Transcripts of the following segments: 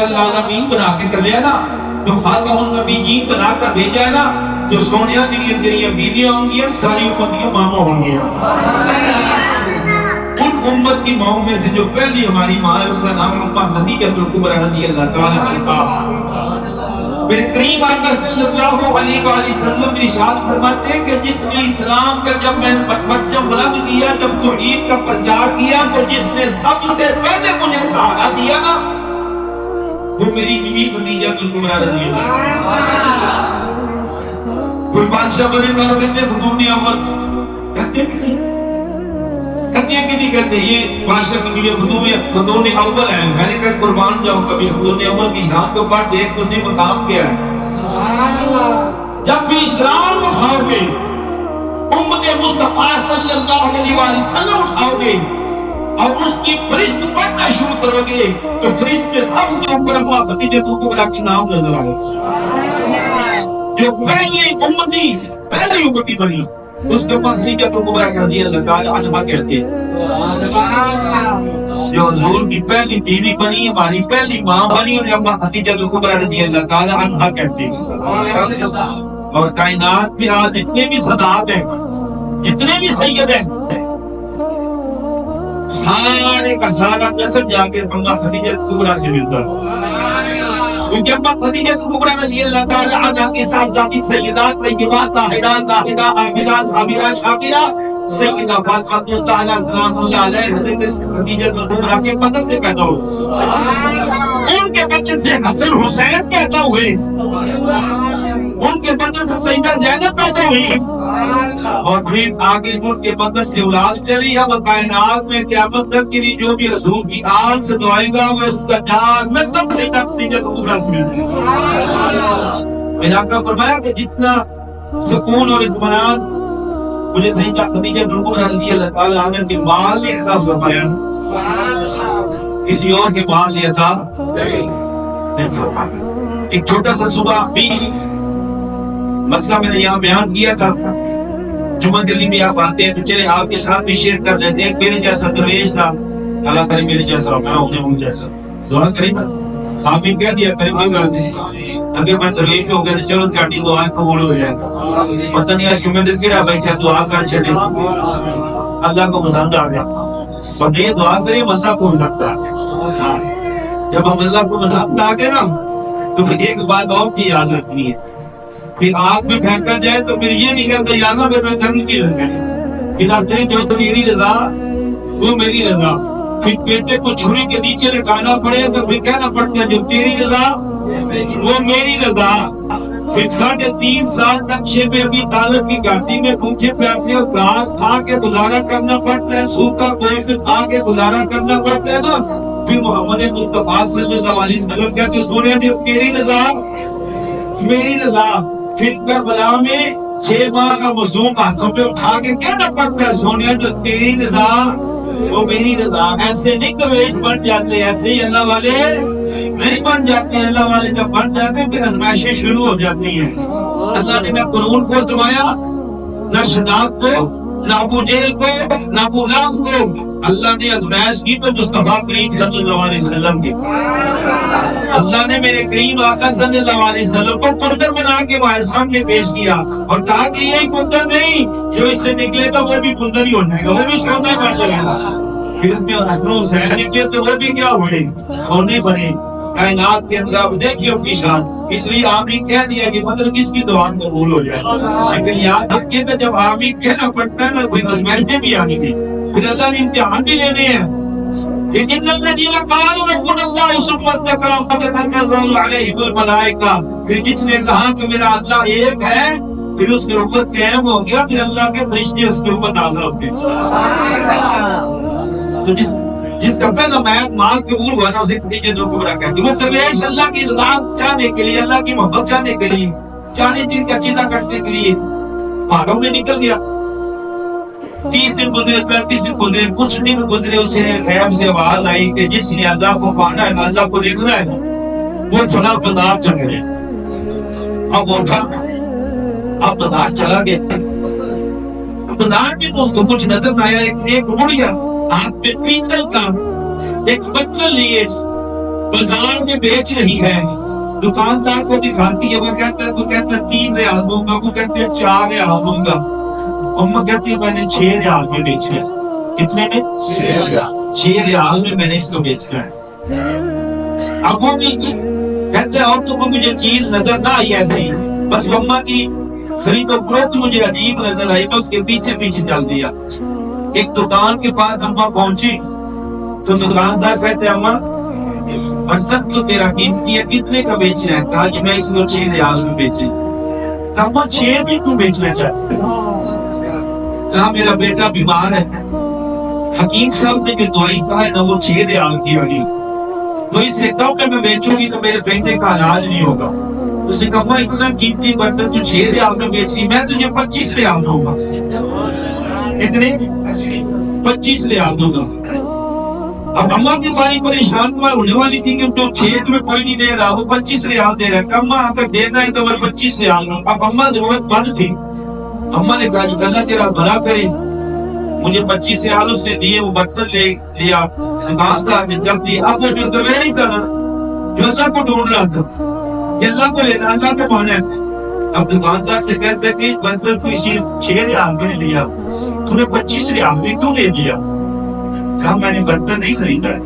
العالمین بنا کے کر لیا نا، جو خاتم النبیین بنا کر بھیجا ہے نا، جو سونیا تیری بیویاں ہوں گی، ساری امت کی ماما ہوں گی۔ ان امت کی ماؤں میں سے جو پہلی ہماری ماں ہے، اس کا نام اماں خدیجہ الکبریٰ رضی اللہ تعالیٰ عنہا۔ میرے کریم آقا صلی اللہ علیہ وآلہ وسلم ارشاد فرماتے ہیں کہ جس نے اسلام کا جب میں نے پرچم بلند کیا، جب توحید کا پرچار کیا، تو جس نے سب سے پہلے مجھے سہارا دیا نا، وہ میری بیوی خدیجہ الکبریٰ رضی اللہ عنہا۔ کوئی بادشاہ بنے گا کہتے خدون اول، کہتے کہ نہیں، کہتے ہیں کہ نہیں کہتے، یہ بادشاہ کی بیوی خدون اول ہے۔ میں نے کہا قربان جاؤ، کبھی خدون اول کی شان کے اوپر دیکھ تو مقام کیا ہے۔ جب بھی اسلام اٹھاؤ گے، امت مصطفیٰ صلی اللہ علیہ وآلہ وسلم اٹھاؤ گے اور اس کی فہرست پڑھنا شروع کرو گے، تو فہرست میں سب سے اوپر اماں خدیجہ الکبریٰ کی نام نظر آئے، جو پہلی امتی، پہلی امتی بنی، اس کے پاس خدیجہ الکبریٰ رضی اللہ تعالیٰ عنہا کہتے ہیں۔ جو حضور کی پہلی بیوی بنی، ہماری پہلی ماں بنی، اور اماں خدیجہ الکبریٰ رضی اللہ تعالیٰ عنہا کہتے ہیں۔ اور کائنات میں آج جتنے بھی سادات ہیں، جتنے بھی سید ہیں، سارے کا سارا نسب جا کے اماں خدیجہ الکبریٰ سے ملتا ہے، کیونکہ اماں خدیجہ الکبریٰ رضی اللہ تعالیٰ عنہا کے ساتھ ذاتی سیدات، طیبات، طاہرات، زاہدہ، عابدہ، صابرہ، شاکرہ، سیدہ فاطمہ تعالیٰ سلام اللہ علیہ حضرت خدیجہ الکبریٰ کے بدن سے پیدا ہوئے، ان کے بدن سے حسن حسین پیدا ہوئے، ان کے بدن سے سیدہ زینب پیدا ہوئی، اور پھر آگے ان کے بدن سے اولاد چلی۔ اب کائنات میں قیامت تک کے لیے جو بھی حضور کی آل سے دعائے گا، وہ اس کا جان میں سب سیدہ خدیجہ الکبریٰ سے ملے گا۔ میرے آقا فرمایا کہ جتنا سکون اور اطمینان مجھے سیدہ خدیجہ الکبریٰ رضی اللہ تعالیٰ عنہ کے مال نے احساس فرمایا، کسی اور کے مال نے احساس نہیں فرمایا۔ ایک چھوٹا سا صبح بھی مسئلہ میں نے یہاں بیان کیا تھا، جمعہ دلی میں آپ آتے ہیں تو چلے آپ کے ساتھ بھی شیئر کر دیتے ہیں۔ میرے جیسا درویش تھا، اللہ کرے میرے جیسا میں ہوں جیسا، دعا کریں نا، آپ بھی کہہ دیا کریں کوئی بات نہیں، اگر میں درویش ہو گیا تو چلو چاٹی دعائیں قبول ہو جائے گا، پتہ نہیں آج میں دل کیڑا بیٹھا دعا کر چھڑے، اللہ کو پسند آ گیا، اور یہ دعا کرے اللہ کو پسند آ گیا۔ جب ہم اللہ کو پسند آ گئے نا، تو پھر ایک بات اور کی یاد رکھنی ہے، پھر آگ میں پھینکا جائے تو پھر یہ نہیں کہتا یا نا میں جنتی لگ گئی، پھر آپ جو میری رضا وہ میری رضا، پھر بیٹے کو چھری کے نیچے لٹانا پڑے تو پھر کہنا پڑتا ہے جو تیری رضا وہ میری رضا۔ پھر 3.5 سال تک شیب ابی طالب کی گھاٹی میں بھوکے پیاسے اور گھاس کھا کے گزارا کرنا پڑتا ہے، سوکھا گوشت کھا کے گزارا کرنا پڑتا ہے نا، پھر محمد مصطفیٰ صلی اللہ علیہ وسلم کہتے سونے جو تیری رضا میری رضا۔ پھر کربلا میں 6 ماہ کا معصوم ہاتھوں پہ اٹھا کے کہنا پڑتا ہے سونیا جو تیری رضا وہ میری رضا۔ ایسے نہیں درویش بن جاتے، ایسے ہی اللہ والے نہیں بن جاتے ہیں۔ اللہ والے جب بن جاتے ہیں پھر آزمائشیں شروع ہو جاتی ہیں۔ اللہ نے نہ قرون کو ازمایا، نہ شداد کو، نہ ابو جہل کو، نہ ابو لہب کو، اللہ نے آزمائش کی تو مصطفیٰ کریم صلی اللہ علیہ وسلم کی۔ اللہ نے میرے کریم آقا صلی اللہ علیہ وسلم کو قندر بنا کے ہمارے سامنے پیش کیا اور کہا کہ یہی قندر نہیں، جو اس سے نکلے گا وہ بھی قندر ہی ہو جائے گا، وہ بھی سونا بن جائے گا۔ پھر اس میں حسن حسین نکلے تو وہ بھی کیا ہوئے، سونے بنے۔ کائنات کے اندر آپ دیکھیے اپنی شان، اس لیے آمین کہہ دیا کہ مطلب کس کی دعا قبول ہو جائے، لیکن یاد رکھیے کہ جب آمین کہنا پڑتا ہے نا کوئی آزمائشیں بھی آنی تھی، پھر اللہ نے امتحان بھی لینے ہیں۔ لیکن الذین قالوا ربنا اللہ ثم استقاموا تتنزل علیہم الملائکہ، پھر جس نے کہا کہ میرا اللہ ایک ہے، پھر اس کے اوپر قائم ہو گیا، پھر اللہ کے فرشتے اس کے اوپر نازل ہوتے ہیں۔ تو جس کا پہلا بیعت مال قبول ہوا نا اسے خدیجہ الکبریٰ کہتی ہے۔ وہ درویش اللہ کی رضا چاہنے کے لیے، اللہ کی محبت چاہنے کے لیے، 40 دن کا چیدہ کرنے کے لیے پہاڑوں میں نکل گیا۔ 30 دن گزرے، 35 دن گزرے، کچھ دن گزرے، اسے غیب سے آواز آئی کہ جس نے اللہ کو پانا ہے، اللہ کو دیکھنا ہے، وہ چلا بازار چل گئے۔ اب وہ اٹھا، اب بازار چلا گیا، بازار میں تو اس کو کچھ نظر نہ آیا۔ ایک بڑھیا ہاتھ پہ پیتل کا ایک برتن لیے بازار میں بیچ رہی ہے, دکاندار کو دکھاتی ہے, وہ کہتا ہے 3 ریال دوں گا, وہ کہتے ہیں 4 ریال دوں گا. اما کہتی ہے میں نے 6 ریال میں بیچا ہے. کتنے میں؟ 6 ریال میں میں نے اس کو بیچنا ہے. اب وہ بھی کہتے ہیں اور تو کو مجھے چیز نظر نہ آئی ایسی, بس اما کی خرید و فروخت مجھے عجیب نظر آئی, میں اس کے پیچھے پیچھے چل دیا. ایک دکان کے پاس اما پہنچی تو دکاندار کہتے ہیں اما برتن تو تیرا قیمتی ہے, کتنے کا بیچنا ہے؟ کہا کہ میں اس کو 6 ریال میں بیچے. اما 6 بھی تو بیچنا چاہتے, کہا میرا بیٹا بیمار ہے, حکیم صاحب نے جو دوائی کہا ہے نا وہ 6 ریال کی ہوگی, تو اس سے کم میں بیچوں گی تو میرے بیٹے کا علاج نہیں ہوگا. اس نے کہا اتنا قیمتی برتن تو 6 ریال میں بیچ رہی, میں تجھے 25 ریال دوں گا. اتنے 25 ریال دوں گا. اب اماں کی باری پریشان ہونے والی تھی کہ جو 6 میں کوئی نہیں دے رہا, وہ 25 ریال دے رہا ہے. اماں اگر دینا ہے تو میں 25 ریال دوں. اب اماں ضرورت مند تھی, اماں نے کہا کہ اللہ تیرا بھلا کرے, مجھے 25 ریال اس نے دیے, وہ برتن لے لیا, دکاندار نے جب دی. اب وہ جو دویری تھا نا, جو اللہ کو ڈھونڈ رہا تھا, کہ اللہ کو لینا, اللہ کو مانا ہے. اب دکاندار سے کہتے کہ برتن تو اسی 6 ریال میں لیا, تو نے 25 ریال میں کیوں لے دیا؟ کہا میں نے برتن نہیں خریدا ہے.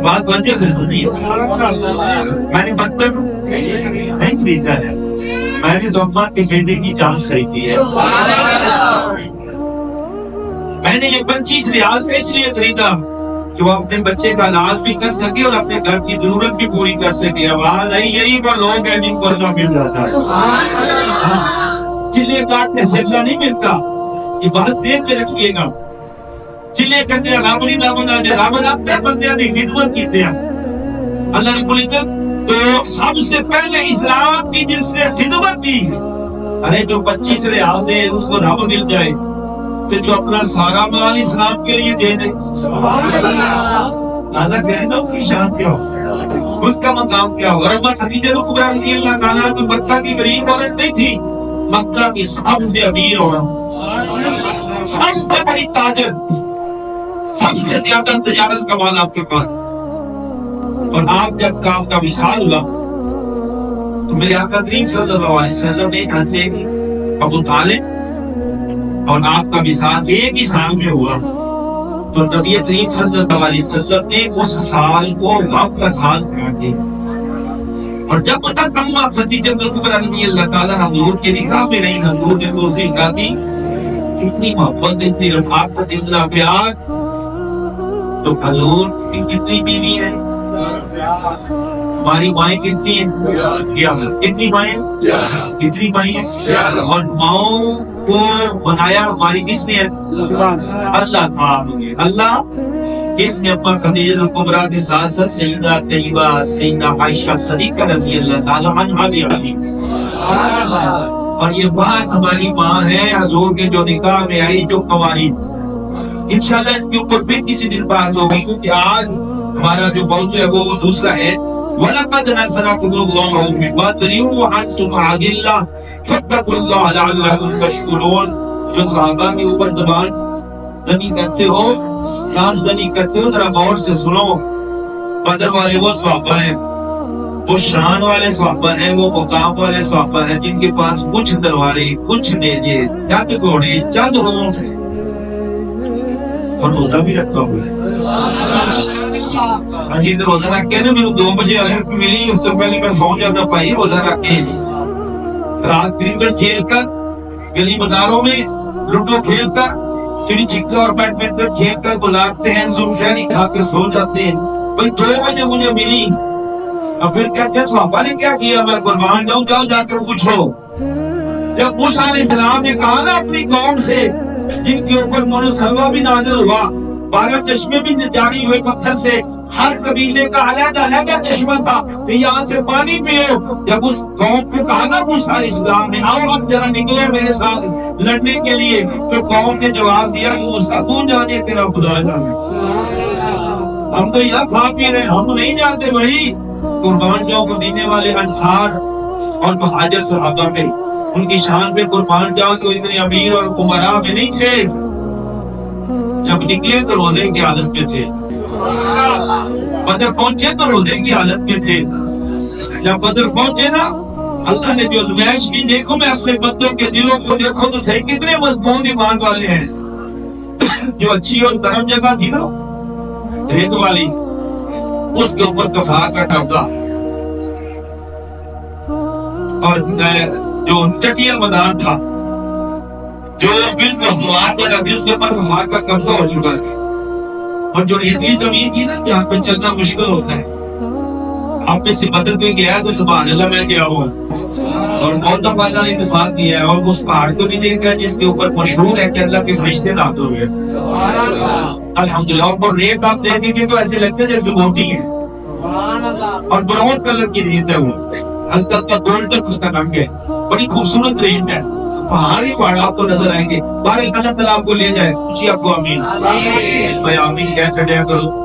بات وجہ سے سنی, میں نے برتن نہیں خریدا ہے, میں نے تو اماں کے بیٹے کی جان خریدی ہے. میں نے یہ 25 ریال سے اس لیے خریدا کہ وہ اپنے بچے کا علاج بھی کر سکے اور اپنے گھر کی ضرورت بھی پوری کر سکے. آواز آئی, یہی وہ لوگ ہیں جن کو اللہ مل جاتا ہے. چلے کاٹنے سے اللہ نہیں ملتا, یہ بات دیکھ کے رکھیے گا. چلے کٹنے رب نہیں نہ بنا دے, رب اپنے بندیاں کی خدمت کیتے ہیں. اللہ رب العزت تو سب سے پہلے اسلام کی جس نے خدمت کی, ارے جو 25 ریال دے اس کو رب مل جائے, تو جو اپنا سارا مال اسلام کے لیے دے دے, لہذا کہیں تو اس کی شان کیا ہو, اس کا مقام کیا ہو. اور اماں خدیجہ کبریٰ رضی اللہ تعالیٰ تو مکہ کی غریب عورت نہیں تھی, مکہ کی سب سے امیر عورت, سب سے بڑی تاجر, سب سے زیادہ تجارت کا مال آپ کے پاس. اور آپ جب کام کا وصال ہوا تو میرے آقا کریم صلی اللہ علیہ وسلم نے حضرت ابو طالب اور آپ کا وصال ایک ہی سال میں ہوا, تو نبی کریم صلی اللہ علیہ وسلم نے اس سال کو غم کا سال قرار دیا. اور جب تک اماں خدیجہ کبریٰ رضی اللہ تعالیٰ حضور کے نکاح میں رہی, حضور نے تو اسے کہا تھی اتنی محبت, اتنی رفاقت, اتنا پیار. تو حضور کی کتنی بیوی ہے؟ ہماری مائیں کتنی ہیں؟ کتنی مائیں؟ کتنی مائیں ہیں؟ اور ماؤں کو بنایا ہماری کس نے ہے؟ اللہ تھا. اللہ اس نے اپنا خدیجہ کبریٰ کے ساتھ ساتھ سیدہ طیبہ, سیدہ عائشہ صدیقہ رضی اللہ تعالیٰ عنہا بھی علی. اور یہ بات ہماری ماں ہے حضور کے جو نکاح میں آئی, جو قوانین انشاءاللہ اس کے اوپر بھی کسی دن بات ہوگی, کیونکہ آج ہمارا جو موضوع ہے وہ دوسرا ہے. وَلَقَدْ نَصَرَكُمُ اللَّهُ بِبَدْرٍ وَأَنْتُمْ أَذِلَّةٌ فَاتَّقُوا اللَّهَ لَعَلَّكُمْ تَشْكُرُونَ. جو صحابہ کے اوپر زبان زنی کرتے ہو, کان زنی کرتے ہو, ذرا غور سے سنو. بدر والے وہ صحابہ ہیں, وہ شان والے صحابہ ہیں, وہ مقام والے صحابہ ہیں جن کے پاس کچھ تلواریں, کچھ نیزے, چند گھوڑے, چند اونٹ ہیں, اور روزہ بھی رکھا ہوا ہے. اجیت روزہ رکھ کے نا میرے 2 بجے الرٹ ملی, اس سے پہلے میں سو جاتا پائی. روزہ رکھ کے رات کرکٹ کھیل کر, گلی بازاروں میں لوڈو کھیل کر, چڑی چھکا اور بیڈمنٹن کھیل کر گزارتے ہیں, صبح شہری کھا کے سو جاتے ہیں. بھائی 2 بجے مجھے ملی, اور پھر کہتے ہیں صحابہ نے کیا کیا, میں قربان جاؤں, جاؤ جا کر پوچھو. جب موسیٰ علیہ السلام نے کہا نا اپنی قوم سے جن کے اوپر من و سلوہ بھی نازل ہوا, 12 چشمے بھی جاری ہوئے پتھر سے, ہر قبیلے کا علیحدہ علیحدہ چشمہ تھا, یہاں سے پانی پیو. جب اس قوم کو کہا نا موسیٰ علیہ السلام نے آؤ اب ذرا نکلو میرے ساتھ لڑنے کے لیے, تو قوم نے جواب دیا موسیٰ تو جانے تیرا خدا جانے, ہم تو یہاں کھا پی رہے, ہم نہیں جانتے. وہی قربان جاؤ کو دینے والے انصار اور مہاجر صحابہ پہ, ان کی شان پہ قربان جاؤ کہ وہ اتنے امیر اور عمراء میں نہیں تھے. جب نکلے تو روزے کی حالت میں تھے، بدر پہنچے تو روزے کی حالت میں تھے۔ جب بدر پہنچے نا، اللہ نے جو آزمائش کی، دیکھو میں اپنے بندوں کے دلوں کو دیکھو تو صحیح کتنے مضبوط ایمان والے ہیں۔ جو اچھی اور گرم جگہ تھی نا ریت والی، اس کے اوپر کفار کا قبضہ، اور جو چٹیل میدان تھا جو بالکل جس کے اوپر کفار کا قبضہ ہو چکا ہے، اور جو ریتلی زمین تھی نا جہاں پہ چلنا مشکل ہوتا ہے، آپ میں سے بدل کوئی گیا تو سبحان اللہ میں گیا ہوں، اور بہت دفعہ اللہ نے اتفاق کیا ہے، اور اس پہاڑ کو بھی دیکھا ہے جس کے اوپر مشہور ہے کہ اللہ کے فرشتے نازل ہوئے الحمدللہ۔ اور وہ ریت آپ دیکھیں گے تو ایسے لگتے جیسے موٹی ہے، اور براؤن کلر کی ریت ہے، وہ ہلکا ہلکا گولڈن اس کا رنگ ہے، بڑی خوبصورت ریت ہے، پہاڑ ہی پہاڑ آپ کو نظر آئیں گے۔ باہر اللہ تعالیٰ آپ کو لے جائے، اچھی آپ کو آمین میں آمین کہہ چڑھیا کرو۔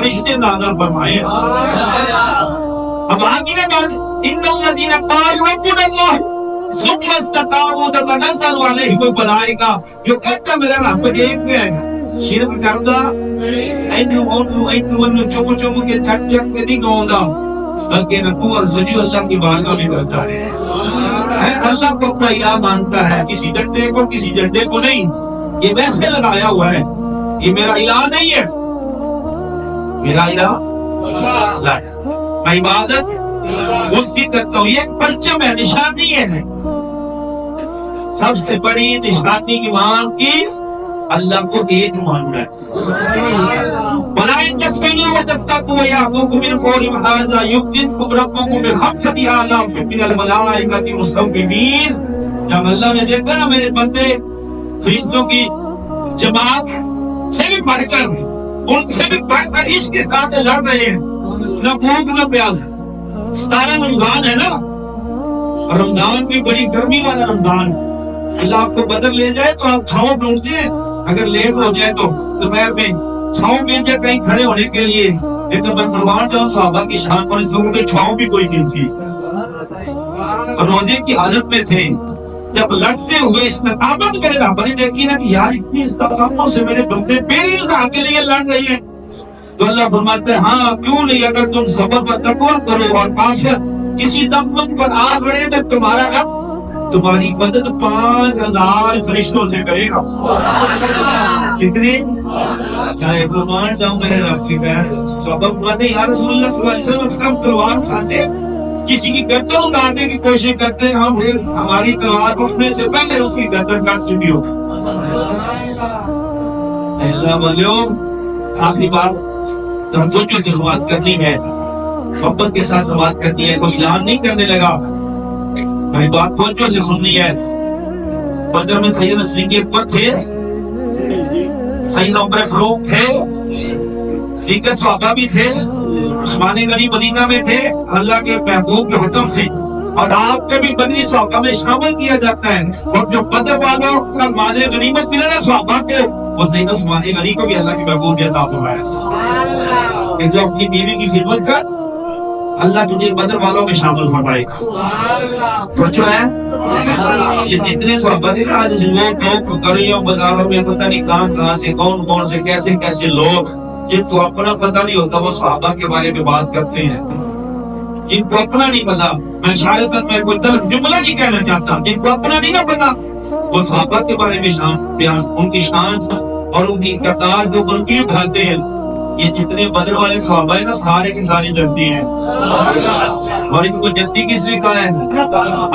فرشتے نازل فرمائے. اب آگے نا بات, ان الذین قالوا ربنا اللہ ثم استقاموا تتنزل علیہم الملائکہ, جو کہتا میرا رب ایک ہے, شرک کرتا اینو چمو چمو کے چھٹ چھٹ کے نہیں گاؤں, بلکہ رکوع اور سجود اللہ کی بارگاہ میں کرتا ہے. اللہ کو اپنا الہ مانتا ہے, کسی ڈنڈے کو کسی جھنڈے کو نہیں. یہ ویسے لگایا ہوا ہے, یہ میرا الہ نہیں ہے, میرا الہ میں عبادت اس کی کرتا ہوں. یہ ایک پرچم ہے, نشانی ہے. سب سے بڑی نشانی ایمان کی اللہ کو ایک ماننا ہے. بلائن تسبیحوا وتتقوا ويعفوكم من فور هذا يمددكم ربكم بخمسة آلاف من الملائكة مسومين. جب اللہ نے دیکھا نا میرے بندے فرشتوں کی جماعت سے بھی بڑھ کر, ان سے بھی بڑھ کر عشق کے ساتھ لڑ رہے ہیں, نہ بھوک نہ پیاس. 17 رمضان ہے نا, رمضان بھی بڑی گرمی والا رمضان. اللہ آپ کو بدر لے جائے تو آپ چھاؤں ڈھونڈتے ہیں, اگر لیٹ ہو جائے تو دوپہر میں چھاؤں مل جائے کہیں کھڑے ہونے کے لیے. لیکن میں قربان جاؤں صحابہ کی شان پر, اس لوگوں کے چھاؤں بھی کوئی نہیں تھی, روزے کی حالت میں تھے. جب لڑتے ہوئے استقامت میرے رب نے دیکھی نا کہ یار اتنی استقامت سے میرے بندے میری رضا کے لیے لڑ رہے ہیں, تو اللہ فرماتے ہیں ہاں کیوں نہیں, اگر تم صبر و تقویٰ کرو اور کافر کسی دمن پر آ گئے تو تمہارا رب تمہاری مدد 5000 فرشتوں سے کرے گا. کتنے چاہے قربان جاؤں میرے رب کی بحث سبب مانے یا رسول اللہ صلی اللہ علیہ وسلم سب تلوار اٹھاتے, کسی کی گردن اتارنے کی کوشش کرتے, ہم ہماری تلوار اٹھنے سے پہلے اس کی گردن کاٹ چکی ہو. اللہ بولو آخری بات توجہ سے بات کرنی ہے, محبت کے ساتھ بات کرنی ہے, کچھ اعلان نہیں کرنے لگا, میں بات توجہ سے سننی ہے. بدر میں سید صدیق اکبر تھے, سید عمر فاروق تھے, دیگر صحابہ بھی تھے, عثمان غنی مدینہ میں تھے اللہ کے محبوب کے حکم سے, اور آپ کے بھی بدری صحابہ میں شامل کیا جاتا ہے. اور جو بدر والوں کا مال غنیمت ملا نا صحابہ کو, وہ سید عثمان غنی کو بھی اللہ کے محبوب نے عطا فرمایا کہ جو اپنی بیوی کی خدمت کر اللہ تجھے بدر والوں میں شامل فرمائے گا. سوچو ہے یہ جتنے صحابہ تھے آج لوگ گلیوں بازاروں میں پتہ نہیں کہاں سے کون سے کیسے لوگ جن کو اپنا پتہ نہیں ہوتا وہ صحابہ کے بارے میں بات کرتے ہیں. جن کو اپنا نہیں پتا, میں شاید میں کوئی جملہ نہیں کہنا چاہتا, جن کو اپنا نہیں نہ پتا وہ صحابہ کے بارے میں بیان, ان کی شان اور ان کی کردار جو بلکہ اٹھاتے ہیں. یہ جتنے بدر والے صحابہ ہیں نا سارے کے سارے جنتی ہیں, اور ان کو جنتی کس نے کہا ہے؟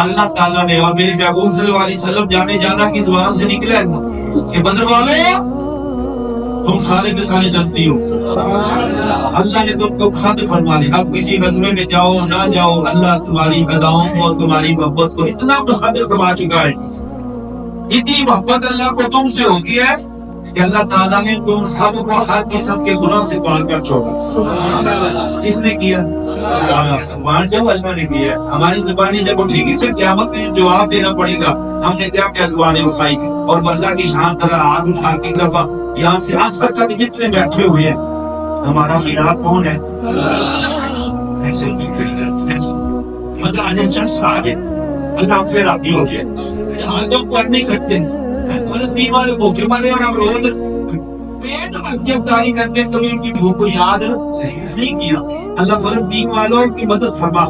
اللہ تعالیٰ نے. اور میرے محبوب صلی اللہ علیہ وسلم جانے جانا کی زبان سے نکلے کہ بدر والے تم سارے کے سارے جنتی ہو. اللہ نے تم کو خط فرما لیا, اب کسی غزوے میں جاؤ نہ جاؤ, اللہ تمہاری اداؤں اور تمہاری محبت کو اتنا مصادق فرما چکا ہے. اتنی محبت اللہ کو تم سے ہوتی ہے کہ اللہ تعالیٰ نے تم سب کو ہر قسم کے گناہ سے پال کر چھوڑا. کس نے کیا؟ اللہ نے کیا. ہماری زبانیں جب اٹھے گی پھر قیامت میں جواب دینا پڑے گا ہم نے کیا کیا زبانیں اٹھائی. اور اللہ کی شان طرح ہاتھ اٹھا کے دفعہ یہاں سے آج تک جتنے بیٹھے ہوئے ہیں ہمارا الہ کون ہے؟ ایسے مطلب آج شخص آگے اللہ سے راضی ہو گیا. ہم پڑھ نہیں سکتے, فلسطین والے بھوکے مرے اور ہم روز پیٹ افطاری کرتے کبھی ان کی بھوک کو یاد نہیں کیا. اللہ فلسطین والوں کی مدد فرما.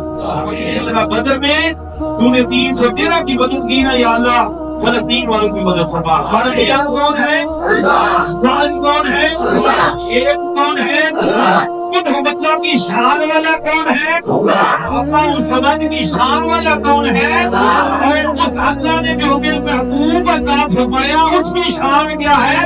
اس طرح بدر میں تو نے 313 کی مدد کی نا, یا اللہ فلسطین والوں کی مدد فرما. ہمارا اللہ کون ہے؟ راز کون ہے؟ ایک کون ہے؟ خود مطلب کی شان والا کون ہے؟ اللہ سمجھ کی شان والا کون ہے؟ اور اس اللہ نے جو ہمیں محبوب عطا فرمایا اس کی شان کیا ہے؟